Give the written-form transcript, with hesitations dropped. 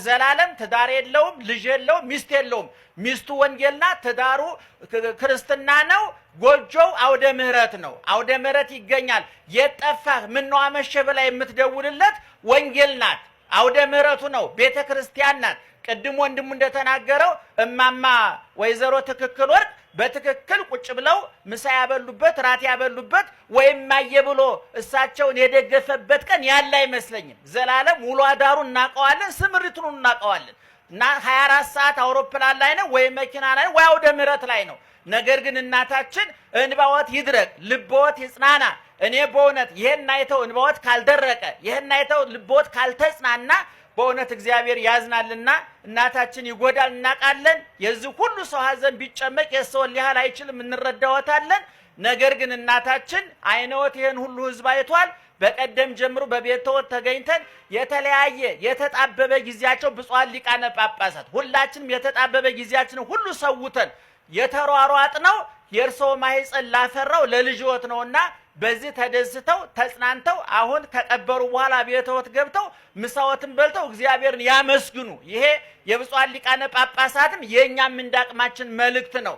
ዘላለም ትዳር የለውም ልጅ የለውም ሚስት የለውም ሚስቱ ወንጌልና ትዳሩ ክርስትና ነው ጎጆው አውደ ምህረት ነው አውደ ምህረት ይገኛል የጠፋህ ምን ነው አመሸ በላ የምትደውልለት ወንጌል ናት አውደ ምህረቱ ነው ቤተክርስቲያን ናት ቅድም ወንድሙ እንደተናገረው እማማ ወይዘሮ ትክክል ወርቅ በትክክል ቁጭ ብለው ምሳ ያበሉበት ራት ያበሉበት ወይም ማየብሎ እሳቸውን የደገፈበት ቀን ያለ አይመስለኝም ዘላለም ሙሉ አዳሩን እናቀዋለን ስምሪቱን እናቀዋለን እና 24 ሰዓት አውሮፕላን ላይ ነው ወይ መኪና ላይ ወይ አውደ ምህረት ላይ ነው ነገር ግን እናታችን እንባዎት ይድረቅ ልቦት ይጽናና እኔ በእውነት ይሄን አይተው እንባዎት ካልደረቀ ይሄን አይተው ልቦት ካልተጽናና በእውነት እግዚአብሔር ያዝናልና እናታችን ይጎዳል እናቃለን የዚህ ሁሉ ሰው ሀዘን ቢጨመቅ የሰው ሊያህል አይችልም እንረዳውታለን ነገር ግን እናታችን አይነውት ይሄን ሁሉ ህዝብ አይቷል በቀደም ጀምሮ በቤተወት ተገኝተን የተለያየ የተጣበበ ጊዜያቸው ብፁዓን ሊቃነ ጳጳሳት ሁላችንም የተጣበበ ጊዜያችንን ሁሉ ሰውተን የተሯሯጥ ነው የርሰው ማይጸን ላፈራው ለልጅዎት ነውና በዚህ ተደስተው ተጽናንተው አሁን ከቀበሩ በኋላ ቤተወት ገብተው ምሳዎትን በልተው እግዚአብሔርን ያመስግኑ ይሄ የብፁዓን ሊቃነ ጳጳሳትም የኛም እንዳቅማችን መልእክት ነው